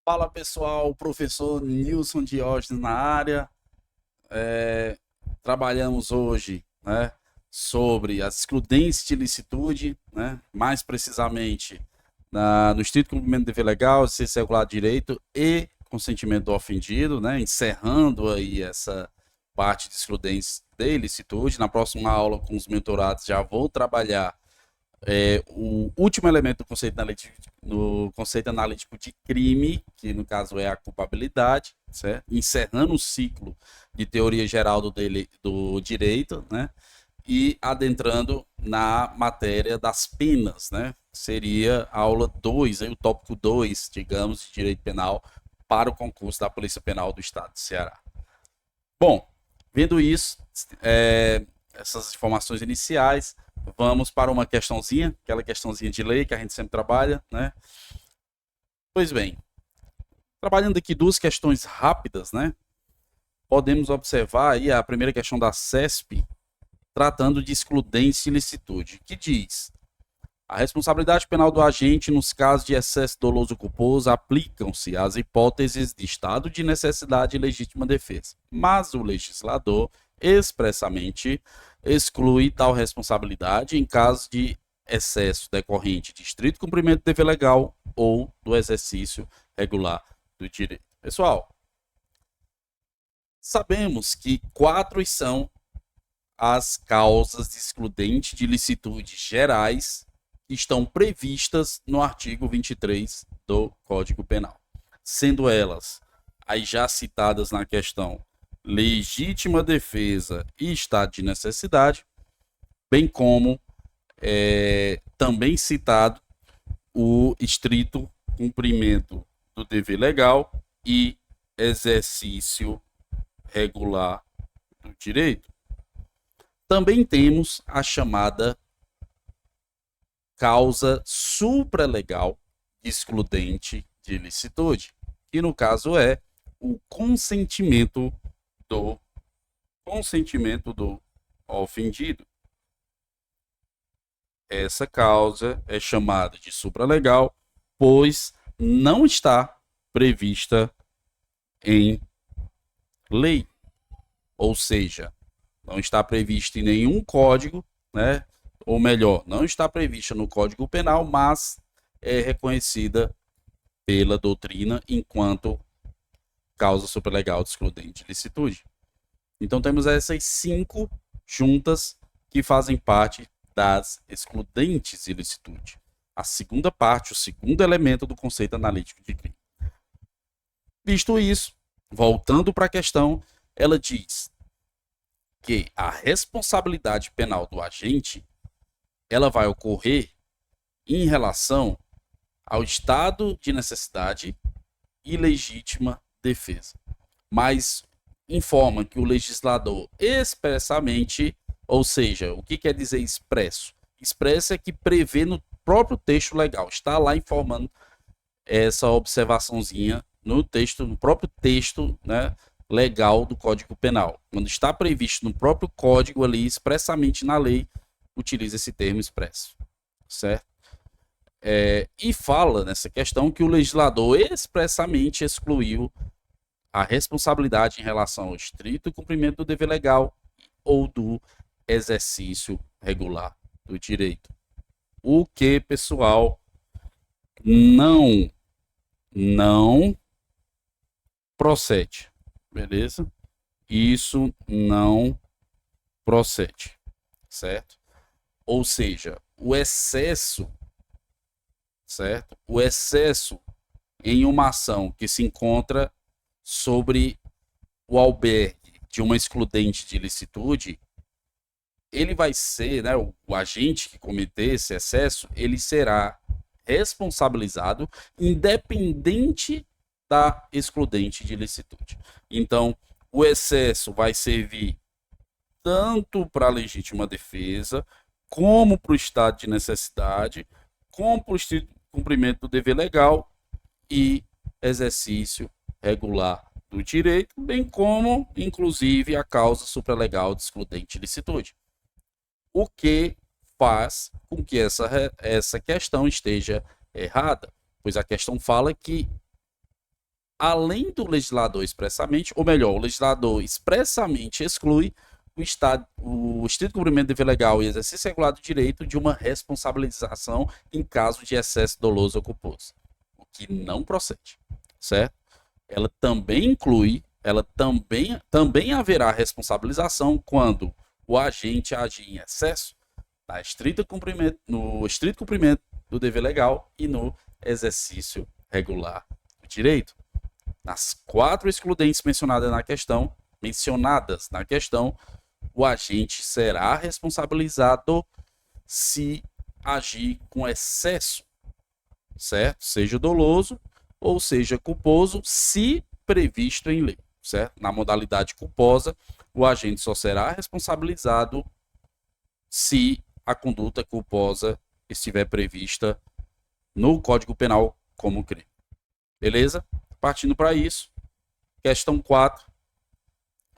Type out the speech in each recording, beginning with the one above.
Fala pessoal, professor Nilson Diógenes na área. É, Trabalhamos hoje, né, sobre as excludentes de licitude, né, mais precisamente no estrito cumprimento do dever legal, ciência regular de direito e consentimento do ofendido, né, encerrando aí essa parte de excludentes de ilicitude. Na próxima aula, com os mentorados, já vou trabalhar o último elemento do conceito analítico de crime, que no caso é a culpabilidade, certo? Encerrando o ciclo de teoria geral do direito, né? E adentrando na matéria das penas, né? Seria a aula 2, o tópico 2, digamos, de direito penal para o concurso da Polícia Penal do Estado de Ceará. Bom, vendo isso, essas informações iniciais, vamos para uma questãozinha, aquela questãozinha de lei que a gente sempre trabalha, né? Pois bem, trabalhando aqui duas questões rápidas, né? Podemos observar aí a primeira questão da CESP, tratando de excludência e ilicitude, que diz: a responsabilidade penal do agente nos casos de excesso doloso culposo aplicam-se às hipóteses de estado de necessidade e legítima defesa, mas o legislador expressamente exclui tal responsabilidade em caso de excesso decorrente de estrito cumprimento do dever legal ou do exercício regular do direito. Pessoal, sabemos que quatro são as causas de excludente de licitude gerais que estão previstas no artigo 23 do Código Penal, sendo elas aí já citadas na questão legítima defesa e estado de necessidade, bem como também citado o estrito cumprimento do dever legal e exercício regular do direito. Também temos a chamada causa supralegal excludente de ilicitude, que no caso é o do consentimento do ofendido. Essa causa é chamada de supralegal, pois não está prevista em lei, ou seja, não está prevista em nenhum código, né? Ou melhor, não está prevista no Código Penal, mas é reconhecida pela doutrina enquanto causa superlegal de excludente de licitude. Então temos essas cinco juntas que fazem parte das excludentes de licitude. A segunda parte, o segundo elemento do conceito analítico de crime. Visto isso, voltando para a questão, ela diz que a responsabilidade penal do agente ela vai ocorrer em relação ao estado de necessidade e legítima defesa. Mas informa que o legislador expressamente, ou seja, o que quer dizer expresso? Expresso é que prevê no próprio texto legal, está lá informando essa observaçãozinha no texto, no próprio texto, né, legal do Código Penal. Quando está previsto no próprio código ali, expressamente na lei, utiliza esse termo expresso, certo? E fala nessa questão que o legislador expressamente excluiu a responsabilidade em relação ao estrito cumprimento do dever legal ou do exercício regular do direito. O que, pessoal, não não procede, beleza? Isso não procede, certo? Ou seja, o excesso, certo? O excesso em uma ação que se encontra sobre o albergue de uma excludente de ilicitude, ele vai ser, né, o agente que cometer esse excesso, ele será responsabilizado independente da excludente de ilicitude. Então, o excesso vai servir tanto para a legítima defesa, como para o estado de necessidade, como para o cumprimento do dever legal e exercício regular do direito, bem como, inclusive, a causa supralegal de excludente de licitude. O que faz com que essa questão esteja errada, pois a questão fala que além do legislador expressamente, ou melhor, o legislador expressamente exclui o estrito cumprimento do dever legal e exercício regular do direito de uma responsabilização em caso de excesso doloso ou culposo, o que não procede, certo? Ela também inclui, também haverá responsabilização quando o agente agir em excesso no estrito cumprimento do dever legal e no exercício regular do direito. Nas 4 excludentes mencionadas na questão, o agente será responsabilizado se agir com excesso, certo? Seja doloso ou seja culposo, se previsto em lei, certo? Na modalidade culposa, o agente só será responsabilizado se a conduta culposa estiver prevista no Código Penal como crime. Beleza? Partindo para isso, questão 4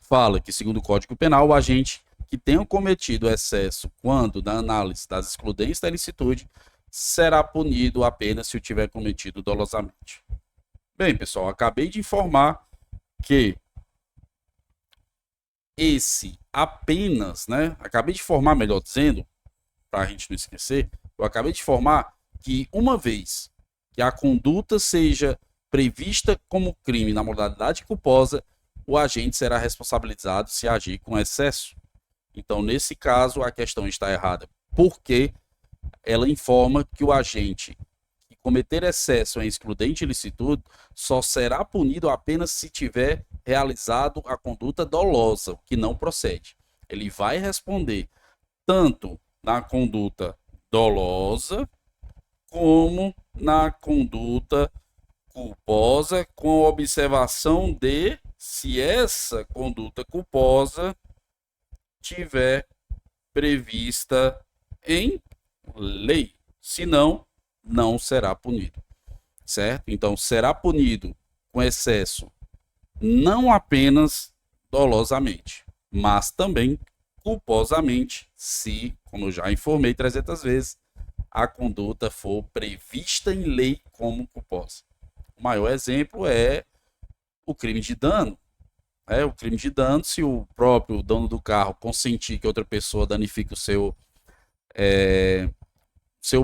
fala que, segundo o Código Penal, o agente que tenha cometido excesso quando, na análise das excludentes da ilicitude, será punido apenas se o tiver cometido dolosamente. Bem, pessoal, acabei de informar que esse apenas, né? Acabei de informar, melhor dizendo, para a gente não esquecer, eu acabei de informar que uma vez que a conduta seja prevista como crime na modalidade culposa, o agente será responsabilizado se agir com excesso. Então, nesse caso, a questão está errada, porque ela informa que o agente que cometer excesso em excludente ilicitude só será punido apenas se tiver realizado a conduta dolosa, o que não procede. Ele vai responder tanto na conduta dolosa como na conduta culposa, com observação de se essa conduta culposa tiver prevista em lei. Senão, não será punido, certo? Então, será punido com excesso não apenas dolosamente, mas também culposamente, se, como eu já informei 300 vezes, a conduta for prevista em lei como culposa. O maior exemplo é o crime de dano. O crime de dano, se o próprio dono do carro consentir que outra pessoa danifique seu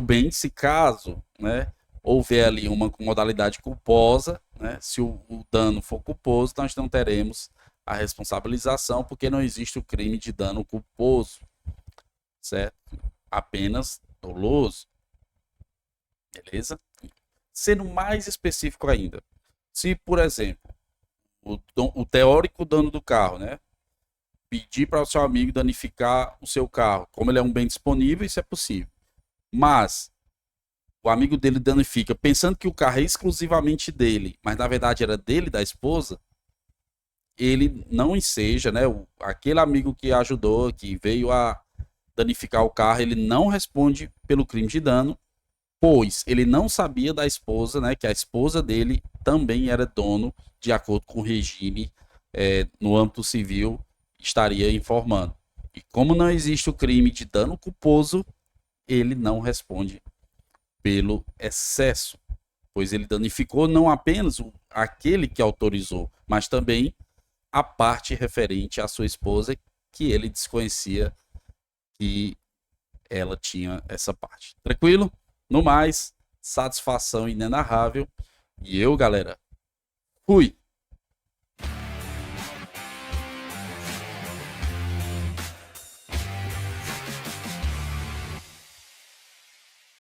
bem, se caso, né, houver ali uma modalidade culposa, né, se o dano for culposo, nós não teremos a responsabilização, porque não existe o crime de dano culposo, certo? Apenas doloso, beleza? Sendo mais específico ainda, se, por exemplo, o teórico dano do carro, né, pedir para o seu amigo danificar o seu carro, como ele é um bem disponível, isso é possível. Mas o amigo dele danifica, pensando que o carro é exclusivamente dele, mas na verdade era dele, da esposa, ele não enseja, né? Aquele amigo que ajudou, que veio a danificar o carro, ele não responde pelo crime de dano, pois ele não sabia da esposa, né? Que a esposa dele também era dono, de acordo com o regime no âmbito civil, estaria informando. E como não existe o crime de dano culposo, ele não responde pelo excesso, pois ele danificou não apenas aquele que autorizou, mas também a parte referente à sua esposa, que ele desconhecia que ela tinha essa parte. Tranquilo? No mais, satisfação inenarrável. E eu, galera, fui!